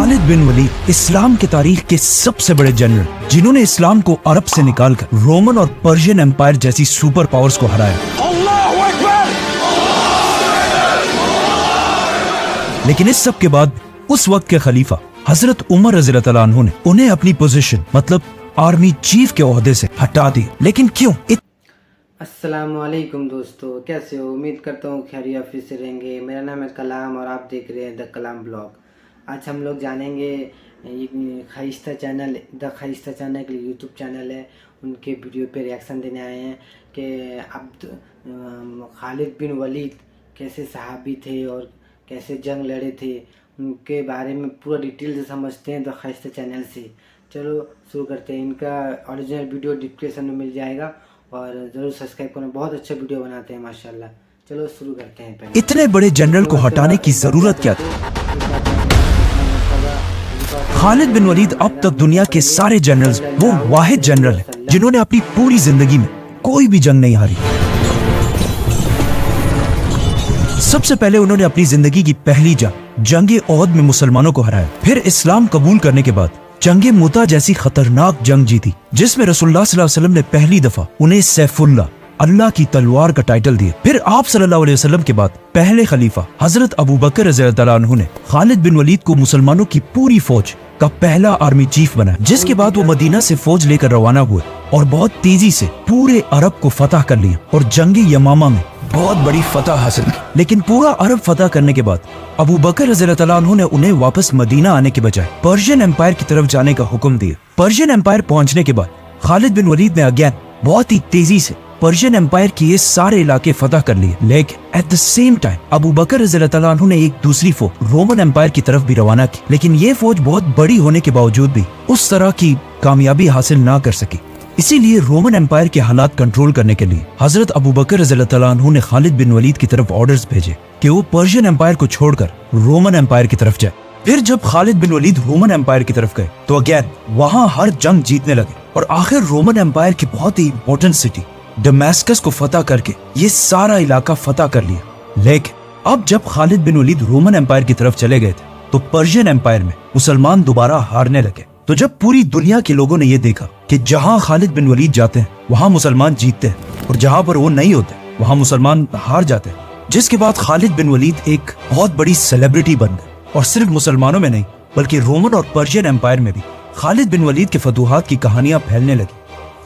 खालिद बिन वलीद इस्लाम की तारीख के सबसे बड़े जनरल, जिन्होंने इस्लाम को अरब से निकालकर रोमन और पर्शियन एम्पायर जैसी सुपर पावर्स को हराया। लेकिन इस सब के बाद उस वक्त के खलीफा हजरत उमर रज़ियल्लाहु अन्हु ने उन्हें अपनी पोजीशन मतलब आर्मी चीफ के ओहदे से हटा दी। लेकिन क्यों? अस्सलामुअलैकुम दोस्तों, कैसे हो? उम्मीद करता हूँ खैरियत से रहेंगे। मेरा नाम है कलाम और आप देख रहे हैं द कलाम ब्लॉग। आज हम लोग जानेंगे खाइस्ता चैनल, द खाइस्ता चैनल के यूट्यूब चैनल है, उनके वीडियो पे रिएक्शन देने आए हैं कि अब खालिद बिन वलीद कैसे सहाबी थे और कैसे जंग लड़े थे, उनके बारे में पूरा डिटेल से समझते हैं द खाइस्ता चैनल से। चलो शुरू करते हैं। इनका ओरिजिनल वीडियो डिस्क्रिप्शन में मिल जाएगा और ज़रूर सब्सक्राइब करना। बहुत अच्छा वीडियो बनाते हैं माशाल्लाह। चलो शुरू करते हैं। पहले इतने बड़े जनरल को हटाने की जरूरत क्या थी? खालिद बिन वलीद अब तक दुनिया के सारे जनरल्स वो वाहिद जनरल है जिन्होंने अपनी पूरी जिंदगी में कोई भी जंग नहीं हारी। सबसे पहले उन्होंने अपनी जिंदगी की पहली जंग ओहद में मुसलमानों को हराया। फिर इस्लाम कबूल करने के बाद जंगे मुता जैसी खतरनाक जंग जीती, जिसमें रसूलुल्लाह सल्लल्लाहु अलैहि वसल्लम ने पहली दफा उन्हें सैफुल्लाह, अल्लाह की तलवार का टाइटल दिया। फिर आप सल्लल्लाहु अलैहि वसल्लम के बाद पहले खलीफा हजरत अबू बकर रज़ियल्लाहु अन्हु ने खालिद बिन वलीद को मुसलमानों की पूरी फौज का पहला आर्मी चीफ बनाया, जिसके बाद वो मदीना से फौज लेकर रवाना हुए और बहुत तेजी से पूरे अरब को फतह कर लिया और जंगे यमामा में बहुत बड़ी फतह हासिल की। लेकिन पूरा अरब फतह करने के बाद अबू बकर रज़ियल्लाहु अन्हु ने उन्हें वापस मदीना आने के बजाय पर्शियन एम्पायर की तरफ जाने का हुक्म दिया। पर्शियन एम्पायर पहुंचने के बाद खालिद बिन वलीद ने अगेन बहुत ही तेजी से पर्शियन एम्पायर के ये सारे इलाके फतह कर लिए। लेकिन at the same time Abu Bakr रज़ियल्लाहु अन्हु ने एक दूसरी फौज रोमन एम्पायर की तरफ भी रवाना की। लेकिन ये फौज बहुत बड़ी होने के बावजूद भी उस तरह की कामयाबी हासिल ना कर सकी। इसीलिए रोमन एम्पायर के हालात कंट्रोल करने के लिए हजरत अबू बकर रज़ियल्लाहु अन्हु ने खालिद बिन वलीद की तरफ ऑर्डर्स भेजे कि वो पर्शियन एम्पायर को छोड़कर रोमन एम्पायर की तरफ जाए। फिर जब खालिद बिन वलीद रोमन एम्पायर की तरफ गए तो अगेन वहां हर जंग जीतने लगे और आखिर रोमन एम्पायर की बहुत ही इंपॉर्टेंट सिटी दमास्कस को फतह करके ये सारा इलाका फतह कर लिया। लेकिन अब जब खालिद बिन वलीद रोमन एम्पायर की तरफ चले गए थे तो पर्शियन एम्पायर में मुसलमान दोबारा हारने लगे। तो जब पूरी दुनिया के लोगों ने ये देखा कि जहां खालिद बिन वलीद जाते हैं वहां मुसलमान जीतते हैं और जहां पर वो नहीं होते वहां मुसलमान हार जाते हैं, जिसके बाद खालिद बिन वलीद एक बहुत बड़ी सेलिब्रिटी बन गए और सिर्फ मुसलमानों में नहीं बल्कि रोमन और पर्शियन एम्पायर में भी खालिद बिन वलीद के फतूहात की कहानियां फैलने लगी।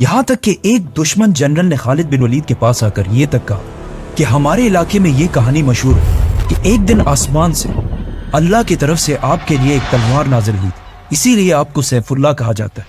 यहाँ तक कि एक दुश्मन जनरल ने खालिद बिन वलीद के पास आकर ये तक कहा कि हमारे इलाके में ये कहानी मशहूर है कि एक दिन आसमान से अल्लाह की तरफ से आपके लिए एक तलवार नाजिल हुई, इसीलिए आपको सैफुल्लाह कहा जाता है।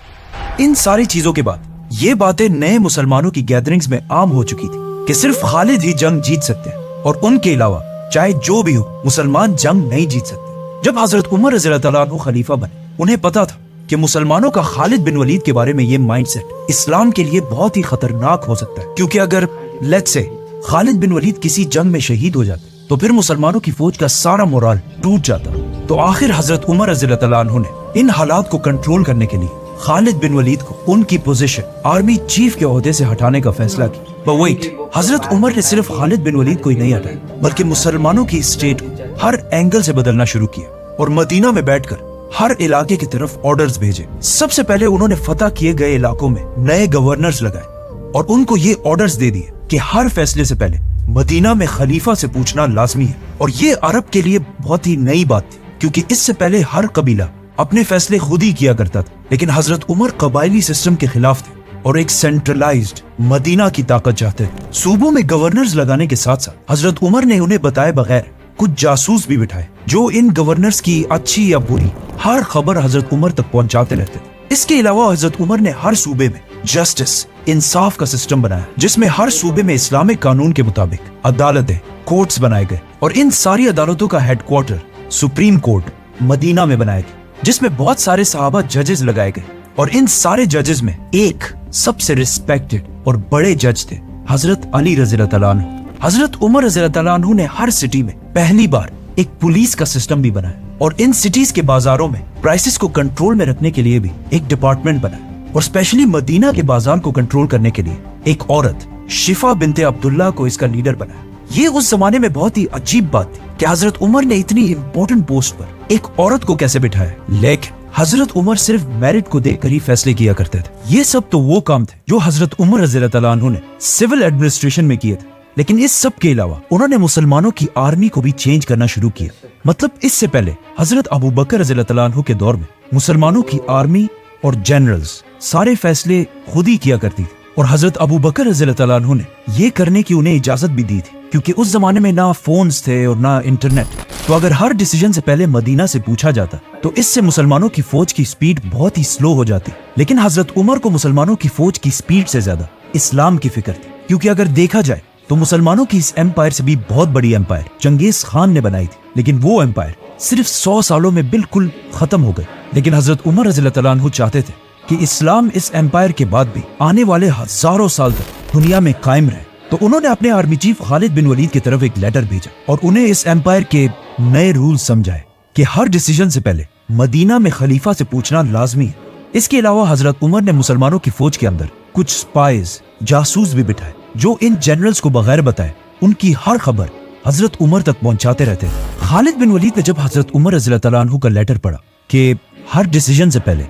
इन सारी चीजों के बाद ये बातें नए मुसलमानों की गैदरिंग्स में आम हो चुकी थी कि सिर्फ खालिद ही जंग जीत सकते हैं और उनके अलावा चाहे जो भी हो मुसलमान जंग नहीं जीत सकते। जब हजरत उमर रज़ियल्लाहु अन्हु खलीफा बने, उन्हें पता था कि मुसलमानों का खालिद बिन वलीद के बारे में ये माइंडसेट इस्लाम के लिए बहुत ही खतरनाक हो सकता है, क्योंकि अगर लेट्स से खालिद बिन वलीद किसी जंग में शहीद हो जाते तो फिर मुसलमानों की फौज का सारा मोराल टूट जाता। तो आखिर हजरत उमर रज़ियल्लाहु अन्हु ने इन हालात को कंट्रोल करने के लिए खालिद बिन वलीद को उनकी पोजीशन आर्मी चीफ के ओहदे से हटाने का फैसला किया। बट वेट, हजरत उमर ने सिर्फ खालिद बिन वलीद को ही नहीं हटाया बल्कि मुसलमानों की स्टेट को हर एंगल से बदलना शुरू किया और मदीना में बैठकर हर इलाके की तरफ ऑर्डर्स भेजे। सबसे पहले उन्होंने फतह किए गए इलाकों में नए गवर्नर्स लगाए और उनको ये ऑर्डर्स दे दिए कि हर फैसले से पहले मदीना में खलीफा से पूछना लाजमी है। और ये अरब के लिए बहुत ही नई बात थी, क्योंकि इससे पहले हर कबीला अपने फैसले खुद ही किया करता था। लेकिन हजरत उमर कबायली सिस्टम के खिलाफ थे और एक सेंट्रलाइज्ड मदीना की ताकत चाहते थे। सूबों में गवर्नर्स लगाने के साथ साथ हजरत उमर ने उन्हें बताए बगैर कुछ जासूस भी बिठाए जो इन गवर्नर्स की अच्छी या बुरी हर खबर हजरत उमर तक पहुंचाते रहते थे। इसके अलावा हजरत उमर ने हर सूबे में जस्टिस, इंसाफ का सिस्टम बनाया, जिसमें हर सूबे में इस्लामिक कानून के मुताबिक अदालतें, कोर्ट्स बनाए गए और इन सारी अदालतों का हेडक्वार्टर सुप्रीम कोर्ट मदीना में बनाया गया, जिसमें बहुत सारे सहाबा जजेस लगाए गए। और इन सारे जजेस में एक सबसे रिस्पेक्टेड और बड़े जज थे हजरत अली रज़ियल्लाहु अन्हु। हजरत उमर रज़ियल्लाहु अन्हु ने हर सिटी में पहली बार एक पुलिस का सिस्टम भी बनाया और इन सिटीज के बाजारों में प्राइसेस को कंट्रोल में रखने के लिए भी एक डिपार्टमेंट बनाया और स्पेशली मदीना के बाजार को कंट्रोल करने के लिए एक औरत शिफा बिनते अब्दुल्ला को इसका लीडर बनाया। ये उस जमाने में बहुत ही अजीब बात थी कि हजरत उमर ने इतनी इंपॉर्टेंट पोस्ट पर एक औरत को कैसे बिठाया। लेकिन हजरत उमर सिर्फ मेरिट को देखकर ही फैसले किया करते थे। ये सब तो वो काम थे जो हजरत उमर रज़ियल्लाहु तआला अन्हु ने सिविल एडमिनिस्ट्रेशन में किए थे। लेकिन इस सब के अलावा उन्होंने मुसलमानों की आर्मी को भी चेंज करना शुरू किया। मतलब इससे पहले हजरत अबू बकर रज़ियल्लाहु तआला अन्हु के दौर में मुसलमानों की आर्मी और जनरल्स सारे फैसले खुद ही किया करती थी, और हजरत अबू बकर रज़ियल्लाहु तआला अन्हु ने ये करने की उन्हें इजाजत भी दी थी, क्योंकि उस जमाने में ना फोन्स थे और ना इंटरनेट। तो अगर हर डिसीजन से पहले मदीना से पूछा जाता तो इससे मुसलमानों की फौज की स्पीड बहुत ही स्लो हो जाती। लेकिन हजरत उमर को मुसलमानों की फौज की स्पीड से ज्यादा इस्लाम की फिक्र थी, क्योंकि अगर देखा जाए तो मुसलमानों की इस एम्पायर से भी बहुत बड़ी एम्पायर चंगेज खान ने बनाई थी, लेकिन वो एम्पायर सिर्फ 100 सालों में बिल्कुल खत्म हो गई। लेकिन हजरत उमर रज़ियल्लाहु तआला अन्हु चाहते थे कि इस्लाम इस एम्पायर के बाद भी आने वाले हजारों साल तक दुनिया में कायम रहे। तो उन्होंने अपने आर्मी चीफ खालिद बिन वलीद की तरफ एक लेटर भेजा और उन्हें इस एम्पायर के नए रूल समझाए कि हर डिसीजन से पहले मदीना में खलीफा से पूछना लाजमी है। इसके अलावा हजरत उमर ने मुसलमानों की फौज के अंदर कुछ स्पाइज जासूस भी बिठाए, जो इन जनरल्स को बगैर बताए उनकी हर खबर हजरत उमर तक पहुंचाते रहते थे। खालिद बिन वलीद ने जब हजरत उमर रज़ियल्लाहु तआला अन्हु का लेटर पढ़ा कि हर डिसीजन से पहले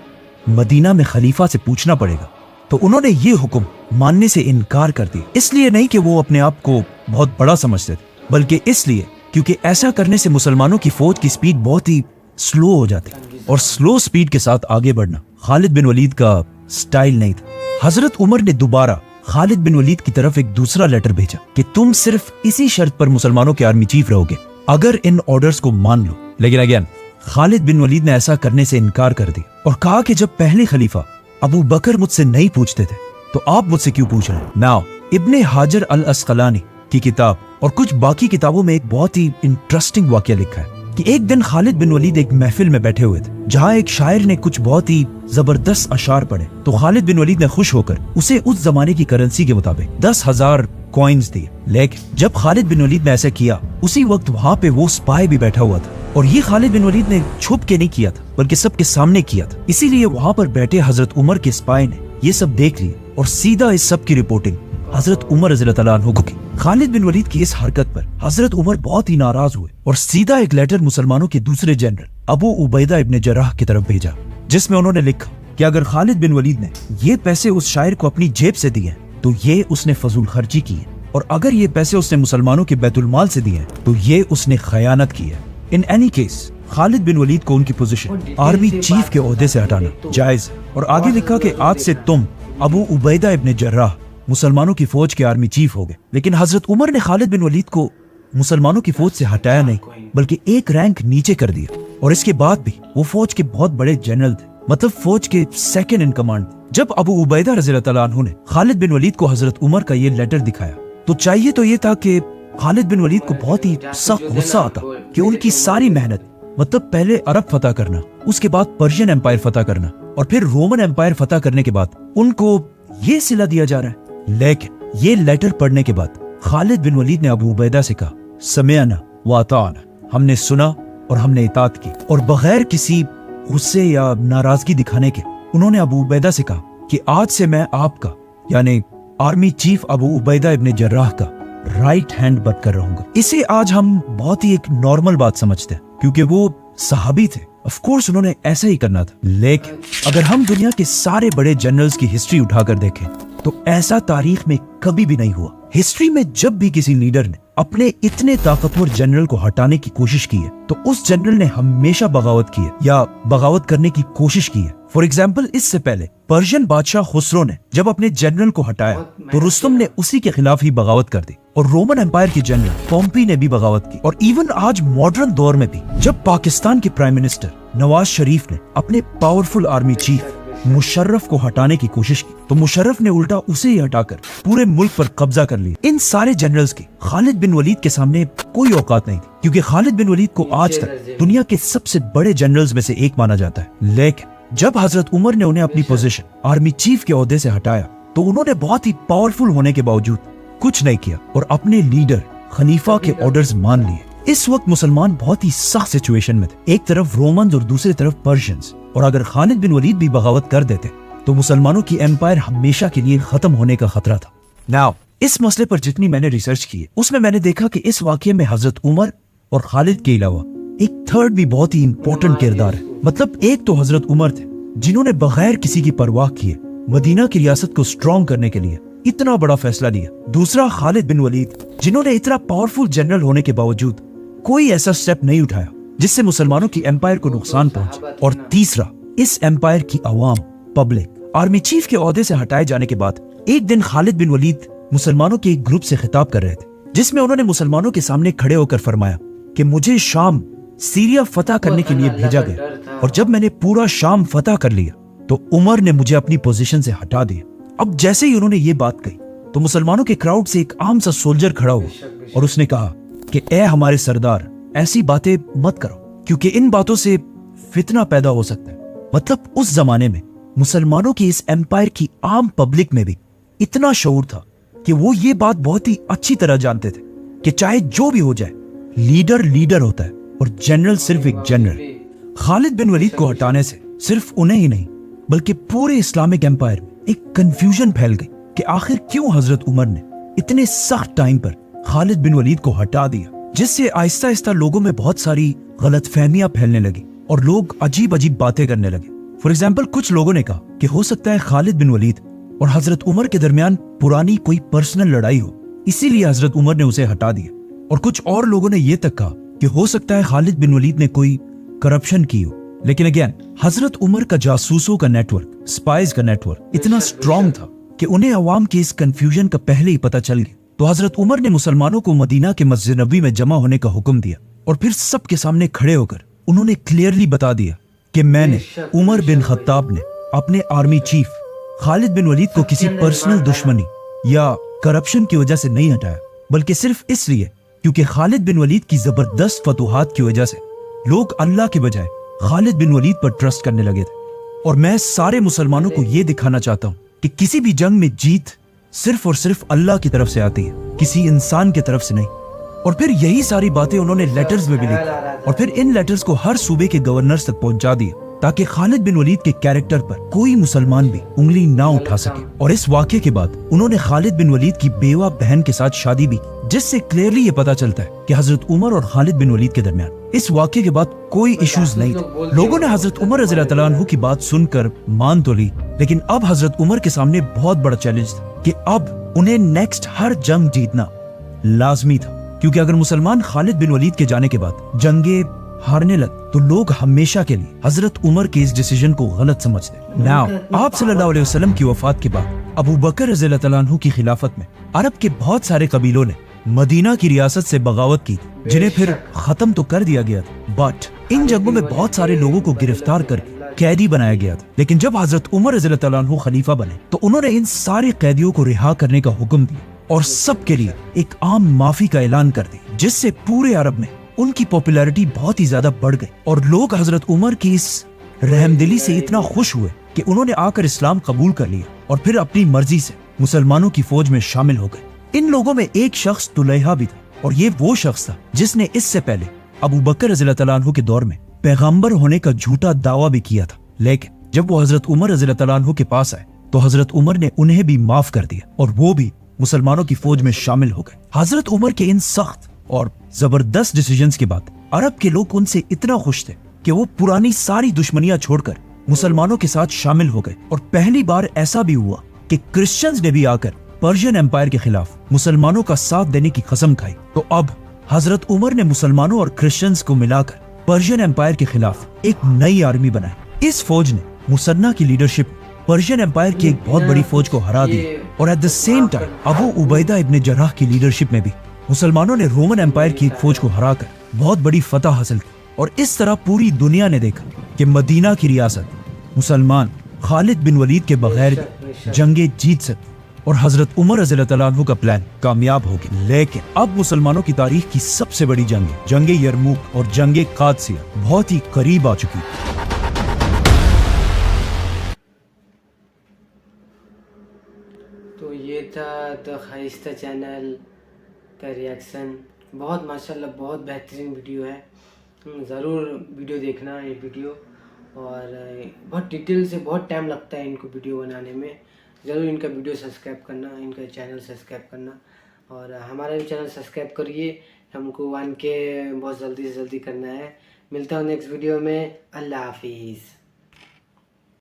मदीना में खलीफा से पूछना पड़ेगा, तो उन्होंने ये हुक्म मानने से इनकार कर दिया। इसलिए नहीं कि वो अपने आप को बहुत बड़ा समझते थे, बल्कि इसलिए क्योंकि ऐसा करने से मुसलमानों की फौज की स्पीड बहुत ही स्लो हो जाती, और स्लो स्पीड के साथ आगे बढ़ना खालिद बिन वलीद का स्टाइल नहीं था। हजरत उमर ने दोबारा खालिद बिन वलीद की तरफ एक दूसरा लेटर भेजा कि तुम सिर्फ इसी शर्त पर मुसलमानों के आर्मी चीफ रहोगे अगर इन ऑर्डर्स को मान लो। लेकिन अगेन खालिद बिन वलीद ने ऐसा करने से इनकार कर दिया और कहा कि जब पहले खलीफा अबू बकर मुझसे नहीं पूछते थे तो आप मुझसे क्यों पूछ रहे हैं। नाउ इब्ने हाजर अल अस्कलानी की किताब और कुछ बाकी किताबों में एक बहुत ही इंटरेस्टिंग वाकया लिखा है कि एक दिन खालिद बिन वलीद एक महफिल में बैठे हुए थे जहाँ एक शायर ने कुछ बहुत ही जबरदस्त अशार पढ़े। तो खालिद बिन वलीद ने खुश होकर उसे उस जमाने की करेंसी के मुताबिक 10,000 कॉइन्स दिए। लेकिन जब खालिद बिन वलीद ने ऐसा किया उसी वक्त वहाँ पे वो स्पाई भी बैठा हुआ था, और ये खालिद बिन वलीद ने छुप के नहीं किया था बल्कि सबके सामने किया था। इसीलिए वहाँ पर बैठे हजरत उमर के स्पाई ने ये सब देख लिया और सीधा इस सब की रिपोर्टिंग हजरत उमर रज़ियल्लाहु तआला अन्हु को की। खालिद बिन वलीद की इस हरकत पर हजरत उमर बहुत ही नाराज हुए और सीधा एक लेटर मुसलमानों के दूसरे जनरल अबू उबैदा इब्ने जर्राह की तरफ भेजा, जिसमें उन्होंने लिखा कि अगर खालिद बिन वलीद ने ये पैसे उस शायर को अपनी जेब से दिए तो ये उसने फजूल खर्ची की है, और अगर ये पैसे उसने मुसलमानों के बैतुल माल से दिए तो ये उसने खयानत की है। इन एनी केस खालिद बिन वलीद को उनकी पोजीशन आर्मी चीफ के ओहदे से हटाना जायज है। और आगे लिखा कि आज से तुम अबू उबैदा इब्ने जर्राह मुसलमानों की फौज के आर्मी चीफ हो गए। लेकिन हजरत उमर ने खालिद बिन वलीद को मुसलमानों की फौज से हटाया नहीं बल्कि एक रैंक नीचे कर दिया, और इसके बाद भी वो फौज के बहुत बड़े जनरल थे, मतलब फौज के सेकंड इन कमांड। जब अबू उबैदा रज़ियल्लाहु तआला अन्हु ने खालिद बिन वलीद को हजरत उमर का ये लेटर दिखाया तो चाहिए तो ये था कि खालिद बिन वलीद को बहुत ही सख्त गुस्सा आता कि उनकी सारी मेहनत, मतलब पहले अरब फतह करना, उसके बाद पर्शियन एम्पायर फतह करना और फिर रोमन एम्पायर फतह करने के बाद उनको ये सिला दिया जा रहा है। लेकिन ये लेटर पढ़ने के बाद खालिद बिन वलीद ने अबू उबैदा से कहा समिअना व अताअना, हमने सुना और हमने इताअत की। और बगैर किसी गुस्से या नाराजगी दिखाने के उन्होंने अबू उबैदा से कहा कि आज से मैं आपका यानी आर्मी चीफ अबू उबैदा इब्ने जर्राह का राइट हैंड बनकर रहूंगा। इसे आज हम बहुत ही एक नॉर्मल बात समझते हैं क्योंकि वो सहाबी थे, ऑफ कोर्स उन्होंने ऐसा ही करना था। लेकिन अगर हम दुनिया के सारे बड़े जनरल्स की हिस्ट्री उठाकर देखें तो ऐसा तारीख में कभी भी नहीं हुआ। हिस्ट्री में जब भी किसी लीडर ने अपने इतने ताकतवर जनरल को हटाने की कोशिश की है तो उस जनरल ने हमेशा बगावत की है या बगावत करने की कोशिश की है। फॉर एग्जाम्पल, इससे पहले पर्शियन बादशाह खुसरो ने जब अपने जनरल को हटाया तो रुस्तम ने उसी के खिलाफ ही बगावत कर दी, और रोमन एम्पायर के जनरल पोम्पी ने भी बगावत की। और इवन आज मॉडर्न दौर में भी जब पाकिस्तान के प्राइम मिनिस्टर नवाज शरीफ ने अपने पावरफुल आर्मी चीफ मुशर्रफ को हटाने की कोशिश की तो मुशर्रफ ने उल्टा उसे ही हटाकर पूरे मुल्क पर कब्जा कर लिया। इन सारे जनरल्स की खालिद बिन वलीद के सामने कोई औकात नहीं थी, क्योंकि खालिद बिन वलीद को आज तक दुनिया के सबसे बड़े जनरल्स में से एक माना जाता है। लेकिन जब हजरत उमर ने उन्हें अपनी पोजीशन आर्मी चीफ के ओहदे से हटाया तो उन्होंने बहुत ही पावरफुल होने के बावजूद कुछ नहीं किया और अपने लीडर खलीफा के ऑर्डर्स मान लिए। इस वक्त मुसलमान बहुत ही सख्त सिचुएशन में थे, एक तरफ रोमन्स और दूसरी तरफ पर्शियंस, और अगर खालिद बिन वलीद भी बगावत कर देते तो मुसलमानों की एम्पायर हमेशा के लिए खत्म होने का खतरा था। नाउ इस मसले पर जितनी मैंने रिसर्च की उसमें मैंने देखा कि इस वाकये में हजरत उमर और खालिद के अलावा एक थर्ड भी बहुत ही इंपॉर्टेंट किरदार है। मतलब एक तो हजरत उमर थे जिन्होंने बगैर किसी की परवाह किए मदीना की रियासत को स्ट्रॉन्ग करने के लिए इतना बड़ा फैसला लिया। दूसरा खालिद बिन वलीद जिन्होंने इतना पावरफुल जनरल होने के बावजूद कोई ऐसा स्टेप नहीं उठाया जिससे मुसलमानों की एम्पायर को नुकसान पहुंचे। और तीसरा इस एम्पायर की आवाम, पब्लिक। आर्मी चीफ के ओहदे से हटाए जाने के बाद एक दिन खालिद बिन वलीद मुसलमानों के एक ग्रुप से खिताब कर रहे थे, जिसमें उन्होंने मुसलमानों के सामने खड़े होकर फरमाया कि मुझे शाम सीरिया फतह करने के लिए भेजा गया और जब मैंने पूरा शाम फतह कर लिया तो उमर ने मुझे अपनी पोजीशन से हटा दिया। अब जैसे ही उन्होंने ये बात कही तो मुसलमानों के क्राउड से एक आम सा सोल्जर खड़ा हुआ और उसने कहा कि ए हमारे सरदार, ऐसी बातें मत करो क्योंकि इन बातों से फितना पैदा हो सकता है। मतलब उस जमाने में मुसलमानों की इस एम्पायर की आम पब्लिक में भी इतना शऊर था कि वो ये बात बहुत ही अच्छी तरह जानते थे कि चाहे जो भी हो जाए लीडर लीडर होता है और जनरल सिर्फ एक जनरल। खालिद बिन वलीद को हटाने से सिर्फ उन्हें ही नहीं बल्कि पूरे इस्लामिक एम्पायर में एक कंफ्यूजन फैल गई कि आखिर क्यों हजरत उमर ने इतने सख्त टाइम पर खालिद बिन वलीद को हटा दिया, जिससे आहिस्ता आहिस्ता लोगों में बहुत सारी गलतफहमियां फैलने लगी और लोग अजीब अजीब बातें करने लगे। फॉर एग्जाम्पल कुछ लोगों ने कहा कि हो सकता है खालिद बिन वलीद और हजरत उमर के दरमियान पुरानी कोई पर्सनल लड़ाई हो, इसीलिए हजरत उमर ने उसे हटा दिया। और कुछ और लोगों ने यह तक कहा कि हो सकता है खालिद बिन वलीद ने कोई करप्शन की हो। लेकिन अगेन हजरत उमर का जासूसों का नेटवर्क, स्पाइज का नेटवर्क इतना स्ट्रॉन्ग था कि उन्हें अवाम के इस कंफ्यूजन का पहले ही पता चल गया। तो हजरत उमर ने मुसलमानों को मदीना के मस्जिद नबी में जमा होने का हुक्म दिया और फिर सबके सामने खड़े होकर उन्होंने क्लियरली बता दिया कि मैंने उमर बिन खत्ताब ने अपने आर्मी चीफ खालिद बिन वलीद को किसी पर्सनल दुश्मनी या करप्शन की वजह से नहीं हटाया, बल्कि सिर्फ इसलिए क्योंकि खालिद बिन वलीद की जबरदस्त फतूहात की वजह से लोग अल्लाह के बजाय खालिद बिन वलीद पर ट्रस्ट करने लगे थे। और मैं सारे मुसलमानों को यह दिखाना चाहता हूँ कि किसी भी जंग में जीत सिर्फ और सिर्फ अल्लाह की तरफ से आती है, किसी इंसान की तरफ से नहीं। और फिर यही सारी बातें उन्होंने लेटर्स में भी लिखी और फिर इन लेटर्स को हर सूबे के गवर्नर्स तक पहुंचा दिया ताकि खालिद बिन वलीद के कैरेक्टर पर कोई मुसलमान भी उंगली ना उठा सके। और इस वाक़े के बाद उन्होंने खालिद बिन वलीद की बेवा बहन के साथ शादी भी, जिससे क्लियरली ये पता चलता है कि हजरत उमर और खालिद बिन वलीद के दरमियान इस वाक़े के बाद कोई इश्यूज नहीं थे। लोगों ने हजरत उमर रज़ियल्लाहु अन्हु की बात सुनकर मान तो ली, लेकिन अब हजरत उमर के सामने बहुत बड़ा चैलेंज था कि अब उन्हें नेक्स्ट हर जंग जीतना लाजमी था, क्योंकि अगर मुसलमान खालिद बिन वलीद के जाने के बाद जंगे हारने लगे तो लोग हमेशा के लिए हजरत उमर के इस डिसीजन को गलत समझते। नाउ आप सल्लल्लाहु अलैहि वसल्लम की वफात के बाद अबू बकर रज़ियल्लाहु अन्हु की खिलाफत में अरब के बहुत सारे कबीलों ने मदीना की रियासत से बगावत की, जिन्हें फिर खत्म तो कर दिया गया था, बट इन जंगों में बहुत सारे लोगों को गिरफ्तार कर कैदी बनाया गया था। लेकिन जब हजरत उमर रज़ियल्लाहु अन्हु खलीफा बने तो उन्होंने इन सारे कैदियों को रिहा करने का हुक्म दिया और सबके लिए एक आम माफी का ऐलान कर दिया, जिससे पूरे अरब में उनकी पॉपुलैरिटी बहुत ही ज्यादा बढ़ गई और लोग हजरत उमर की इस रहमदिली से इतना खुश हुए कि उन्होंने आकर इस्लाम कबूल कर लिया और फिर अपनी मर्जी से मुसलमानों की फौज में शामिल हो गए। इन लोगों में एक शख्स तुलैहा भी था और ये वो शख्स था जिसने इससे पहले अबू बकर रज़ियल्लाहु अन्हु के दौर में पैगंबर होने का झूठा दावा भी किया था। लेकिन जब वो हजरत उमर रज़ियल्लाहु अन्हु के पास आए तो हजरत उमर ने उन्हें भी माफ कर दिया और वो भी मुसलमानों की फौज में शामिल हो गए। हजरत उमर के इन सख्त और जबरदस्त डिसीजंस के बाद अरब के लोग उनसे इतना खुश थे कि वो पुरानी सारी दुश्मनियां छोड़कर मुसलमानों के साथ शामिल हो गए। और पहली बार ऐसा भी हुआ कि क्रिश्चियंस ने भी आकर पर्शियन एम्पायर के खिलाफ मुसलमानों का साथ देने की कसम खाई। तो अब हजरत उमर ने मुसलमानों और क्रिश्चियंस को मिलाकर पर्शियन एम्पायर के खिलाफ एक नई आर्मी बनाई। इस फौज ने मुसन्ना की लीडरशिप पर्शियन एम्पायर की एक बहुत बड़ी फौज को हरा दिया और eight the same time Abu Ubaida इब्न जर्राह की लीडरशिप में भी मुसलमानों ने रोमन एम्पायर की एक फौज को हराकर बहुत बड़ी फतह हासिल की। और इस तरह पूरी दुनिया ने देखा कि मदीना की रियासत मुसलमान खालिद बिन वलीद के बगैर जंगे जीत सकते और हजरत उमर रज़ियल्लाहु अन्हु का प्लान कामयाब हो गया। लेकिन अब मुसलमानों की तारीख की सबसे बड़ी जंगे यरमुक और जंगे कादसिया बहुत ही करीब आ चुकी। तो ये था द खाइस्ता चैनल का रिएक्शन। बहुत माशाल्लाह बहुत बेहतरीन वीडियो है, ज़रूर वीडियो देखना ये वीडियो। और बहुत डिटेल से बहुत टाइम लगता है इनको वीडियो बनाने में, ज़रूर इनका वीडियो सब्सक्राइब करना, इनका चैनल सब्सक्राइब करना और हमारा भी चैनल सब्सक्राइब करिए। हमको 1K बहुत जल्दी से जल्दी करना है। ملتا ہوں نیکسٹ ویڈیو میں. اللہ حافظ.